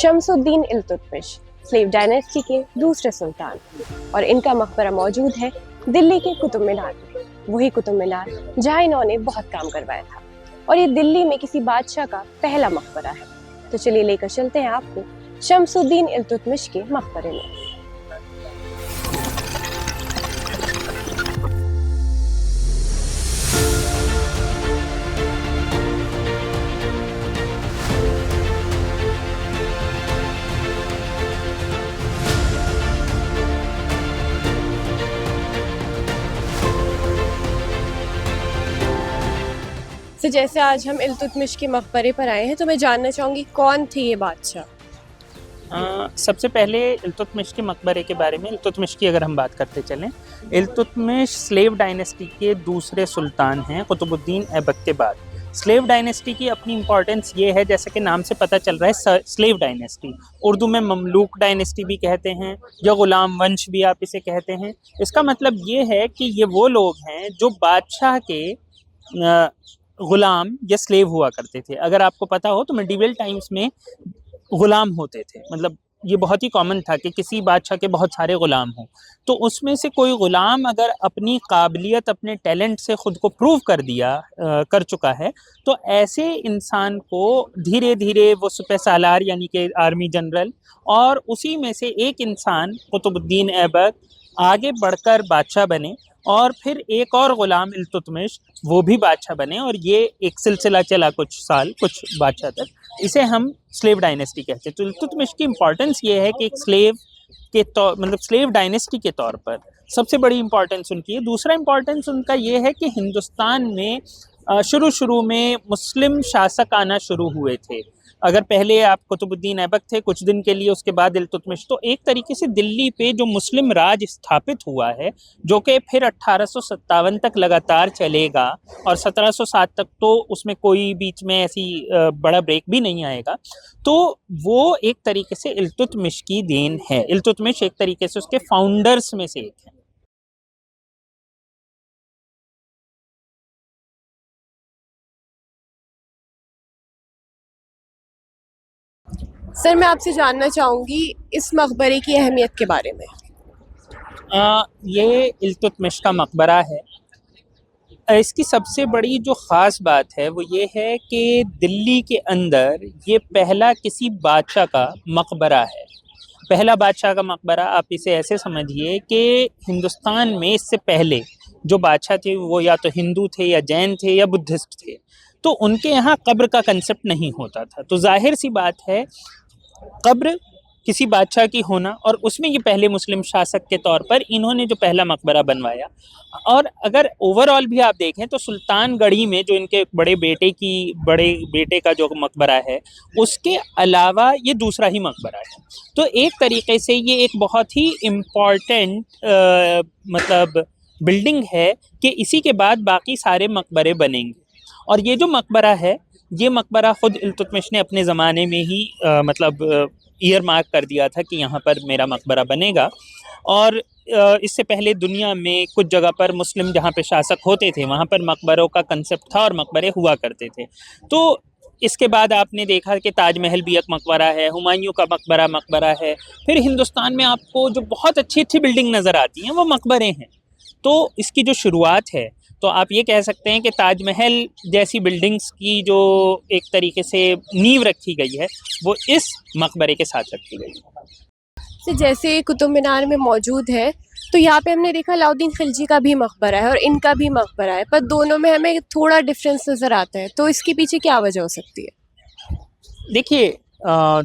Shamsuddin Iltutmish slave dynasty के दूसरे सुल्तान और इनका मकबरा मौजूद है दिल्ली के कुतुब मीनार में। वही कुतुब मीनार जहाँ इन्होंने बहुत काम करवाया था और ये दिल्ली में किसी बादशाह का पहला मकबरा है। तो चलिए लेकर चलते हैं आपको शम्सुद्दीन इल्तुतमिश के मकबरे में। तो जैसे आज हम इल्तुतमिश के मकबरे पर आए हैं तो मैं जानना चाहूँगी कौन थे ये बादशाह। सबसे पहले इल्तुतमिश के मकबरे के बारे में, इल्तुतमिश की अगर हम बात करते चलें, इल्तुतमिश स्लेव डायनेस्टी के दूसरे सुल्तान हैं कुतुबुद्दीन ऐबक के बाद। स्लेव डायनेस्टी की अपनी इंपॉर्टेंस ये है, जैसे कि नाम से पता चल रहा है, स्लेव डायनेस्टी, उर्दू में ममलूक डायनेस्टी भी कहते हैं या गुलाम वंश भी आप इसे कहते हैं। इसका मतलब ये है कि ये वो लोग हैं जो बादशाह के गुलाम या स्लेव हुआ करते थे। अगर आपको पता हो तो मिडिवल टाइम्स में गुलाम होते थे, मतलब ये बहुत ही कॉमन था कि किसी बादशाह के बहुत सारे गुलाम हों। तो उसमें से कोई गुलाम अगर अपनी काबिलियत, अपने टैलेंट से ख़ुद को प्रूव कर चुका है, तो ऐसे इंसान को धीरे धीरे वो सिपह सालार यानी कि आर्मी जनरल और उसी में से एक इंसान कुतुबुद्दीन ऐबक आगे बढ़कर बादशाह बने और फिर एक और ग़ुलाम इल्तुतमिश वो भी बादशाह बने और ये एक सिलसिला चला कुछ साल, कुछ बादशाह तक। इसे हम स्लेव डायनेस्टी कहते हैं। तो इल्तुतमिश की इम्पॉर्टेंस ये है कि एक स्लेव के तौर, मतलब स्लेव डायनेस्टी के तौर पर सबसे बड़ी इम्पॉर्टेंस उनकी है। दूसरा इम्पॉर्टेंस उनका ये है कि हिंदुस्तान में शुरू में मुस्लिम शासक आना शुरू हुए थे। अगर पहले आप कुतुबुद्दीन ऐबक थे कुछ दिन के लिए, उसके बाद इल्तुतमिश, तो एक तरीके से दिल्ली पे जो मुस्लिम राज स्थापित हुआ है, जो कि फिर 1857 तक लगातार चलेगा और 1707 तक तो उसमें कोई बीच में ऐसी बड़ा ब्रेक भी नहीं आएगा, तो वो एक तरीके से इल्तुतमिश की देन है। इल्तुतमिश एक तरीके से उसके फाउंडर्स में से एक है। सर मैं आपसे जानना चाहूँगी इस मकबरे की अहमियत के बारे में। ये इल्तुतमिश का मकबरा है। इसकी सबसे बड़ी जो ख़ास बात है वो ये है कि दिल्ली के अंदर ये पहला किसी बादशाह का मकबरा है। पहला बादशाह का मकबरा, आप इसे ऐसे समझिए कि हिंदुस्तान में इससे पहले जो बादशाह थे वो या तो हिंदू थे या जैन थे या बुद्धिस्ट थे, तो उनके यहाँ कब्र का कंसेप्ट नहीं होता था। तो जाहिर सी बात है कब्र किसी बादशाह की होना, और उसमें ये पहले मुस्लिम शासक के तौर पर इन्होंने जो पहला मकबरा बनवाया। और अगर ओवरऑल भी आप देखें तो सुल्तानगढ़ी में जो इनके बड़े बेटे का जो मकबरा है, उसके अलावा ये दूसरा ही मकबरा है। तो एक तरीके से ये एक बहुत ही इम्पॉर्टेंट मतलब बिल्डिंग है कि इसी के बाद बाकी सारे मकबरे बनेंगे। और ये जो मकबरा है, ये मकबरा ख़ुद इल्तुतमिश ने अपने ज़माने में ही ईयर मार्क कर दिया था कि यहाँ पर मेरा मकबरा बनेगा। और इससे पहले दुनिया में कुछ जगह पर मुस्लिम जहाँ पे शासक होते थे वहाँ पर मकबरों का कंसेप्ट था और मकबरे हुआ करते थे। तो इसके बाद आपने देखा कि ताजमहल भी एक मकबरा है, हुमायूं का मकबरा है। फिर हिंदुस्तान में आपको जो बहुत अच्छी अच्छी बिल्डिंग नज़र आती हैं वो मकबरे हैं। तो इसकी जो शुरुआत है, तो आप ये कह सकते हैं कि ताजमहल जैसी बिल्डिंग्स की जो एक तरीके से नींव रखी गई है वो इस मकबरे के साथ रखी गई है। तो जैसे कुतुब मीनार में मौजूद है, तो यहाँ पे हमने देखा अलाउद्दीन खिलजी का भी मकबरा है और इनका भी मकबरा है, पर दोनों में हमें थोड़ा डिफरेंस नज़र आता है। तो इसके पीछे क्या वजह हो सकती है? देखिए,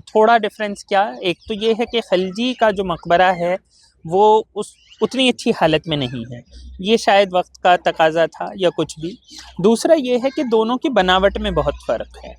थोड़ा डिफरेंस क्या, एक तो ये है कि खिलजी का जो मकबरा है वो उतनी अच्छी हालत में नहीं है। ये शायद वक्त का तकाजा था या कुछ भी। दूसरा ये है कि दोनों की बनावट में बहुत फ़र्क है।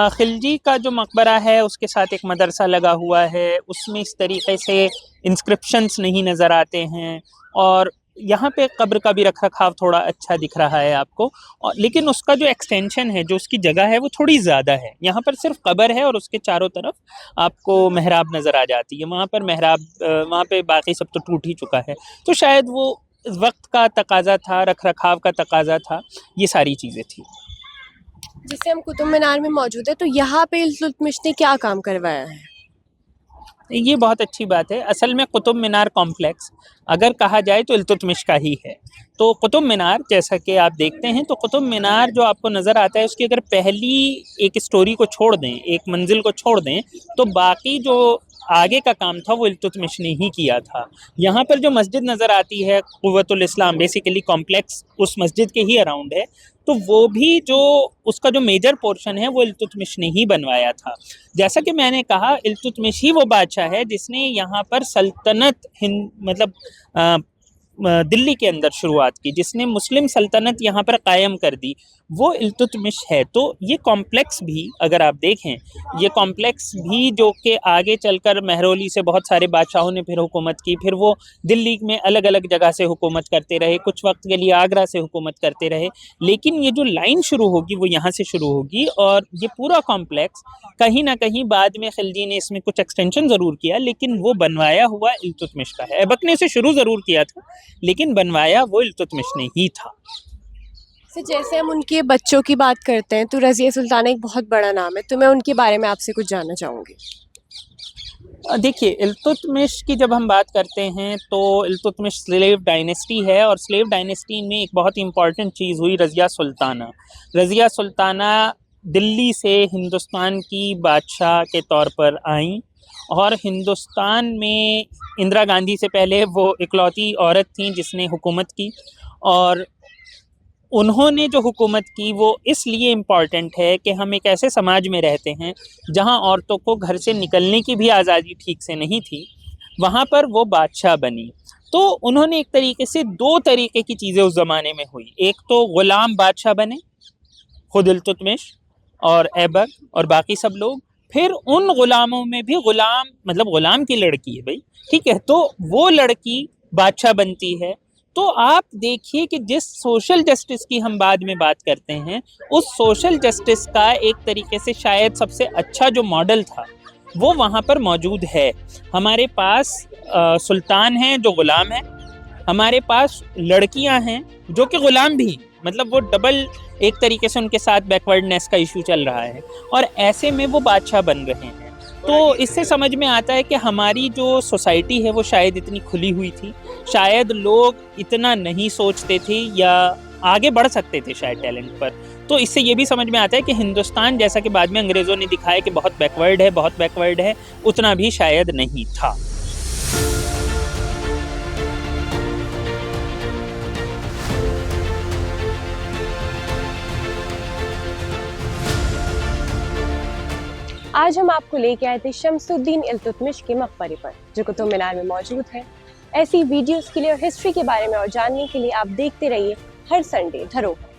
खिलजी का जो मकबरा है उसके साथ एक मदरसा लगा हुआ है, उसमें इस तरीके से इंस्क्रिप्शंस नहीं नज़र आते हैं, और यहाँ पे कब्र का भी रखरखाव थोड़ा अच्छा दिख रहा है आपको। और लेकिन उसका जो एक्सटेंशन है, जो उसकी जगह है, वो थोड़ी ज़्यादा है। यहाँ पर सिर्फ कब्र है और उसके चारों तरफ आपको मेहराब नज़र आ जाती है। वहाँ पर मेहराब, वहाँ पे बाकी सब तो टूट ही चुका है। तो शायद वो वक्त का तकाजा था, रखरखाव का तकाजा था, ये सारी चीज़ें थी। जिससे हम कुतुब मीनार में मौजूद है, तो यहाँ पे इल्तुतमिश ने क्या काम करवाया है? ये बहुत अच्छी बात है। असल में कुतुब मीनार कॉम्प्लेक्स अगर कहा जाए तो इल्तुतमिश का ही है। तो कुतुब मीनार जैसा कि आप देखते हैं, तो कुतुब मीनार जो आपको नज़र आता है, उसकी अगर पहली एक स्टोरी को छोड़ दें, एक मंजिल को छोड़ दें, तो बाकी जो आगे का काम था वो इल्तुतमिश ने ही किया था। यहाँ पर जो मस्जिद नज़र आती है कुव्वतुल इस्लाम, बेसिकली कॉम्प्लेक्स उस मस्जिद के ही अराउंड है, तो वो भी जो उसका जो मेजर पोर्शन है वो इल्तुतमिश ने ही बनवाया था। जैसा कि मैंने कहा, इल्तुतमिश ही वो बादशाह है जिसने यहाँ पर सल्तनत हिंद मतलब दिल्ली के अंदर शुरुआत की, जिसने मुस्लिम सल्तनत यहाँ पर कायम कर दी, वो इल्तुतमिश है। तो ये कॉम्प्लेक्स भी अगर आप देखें, ये कॉम्प्लेक्स भी जो कि आगे चलकर महरौली से बहुत सारे बादशाहों ने फिर हुकूमत की, फिर वो दिल्ली में अलग अलग जगह से हुकूमत करते रहे, कुछ वक्त के लिए आगरा से हुकूमत करते रहे, लेकिन ये जो लाइन शुरू होगी वो यहाँ से शुरू होगी। और ये पूरा कॉम्प्लेक्स कहीं ना कहीं बाद में खिलजी ने इसमें कुछ एक्सटेंशन ज़रूर किया, लेकिन वो बनवाया हुआ इल्तुतमिश का है। ऐबक ने इसे शुरू ज़रूर किया था, लेकिन बनवाया वो इल्तुतमिश ने ही था। तो जैसे हम उनके बच्चों की बात करते हैं तो रज़िया सुल्ताना एक बहुत बड़ा नाम है, तो मैं उनके बारे में आपसे कुछ जानना चाहूँगी। देखिए, इल्तुतमिश की जब हम बात करते हैं तो इल्तुतमिश स्लेव डायनेस्टी है, और स्लेव डायनेस्टी में एक बहुत इंपॉर्टेंट चीज़ हुई रज़िया सुल्ताना। रज़िया सुल्ताना दिल्ली से हिंदुस्तान की बादशाह के तौर पर आईं, और हिंदुस्तान में इंदिरा गांधी से पहले वो इकलौती औरत थी जिसने हुकूमत की। और उन्होंने जो हुकूमत की वो इसलिए इम्पॉर्टेंट है कि हम एक ऐसे समाज में रहते हैं जहां औरतों को घर से निकलने की भी आज़ादी ठीक से नहीं थी, वहां पर वो बादशाह बनी। तो उन्होंने एक तरीके से दो तरीके की चीज़ें उस ज़माने में हुई। एक तो ग़ुलाम बादशाह बने, खुद इल्तुतमिश और ऐबक और बाकी सब लोग। फिर उन ग़ुलामों में भी ग़ुलाम, मतलब ग़ुलाम की लड़की है भाई, ठीक है, तो वो लड़की बादशाह बनती है। तो आप देखिए कि जिस सोशल जस्टिस की हम बाद में बात करते हैं, उस सोशल जस्टिस का एक तरीके से शायद सबसे अच्छा जो मॉडल था वो वहाँ पर मौजूद है। हमारे पास सुल्तान हैं जो ग़ुलाम हैं, हमारे पास लड़कियां हैं जो कि ग़ुलाम भी, मतलब वो डबल एक तरीके से उनके साथ बैकवर्डनेस का इशू चल रहा है, और ऐसे में वो बादशाह बन रहे हैं। तो इससे समझ में आता है कि हमारी जो सोसाइटी है वो शायद इतनी खुली हुई थी, शायद लोग इतना नहीं सोचते थे या आगे बढ़ सकते थे शायद टैलेंट पर। तो इससे ये भी समझ में आता है कि हिंदुस्तान, जैसा कि बाद में अंग्रेज़ों ने दिखाया कि बहुत बैकवर्ड है, उतना भी शायद नहीं था। आज हम आपको लेके आए थे शम्सुद्दीन इल्तुतमिश के मकबरे पर, जो कुतुब मीनार में मौजूद है। ऐसी वीडियोस के लिए और हिस्ट्री के बारे में और जानने के लिए आप देखते रहिए हर संडे धरोहर।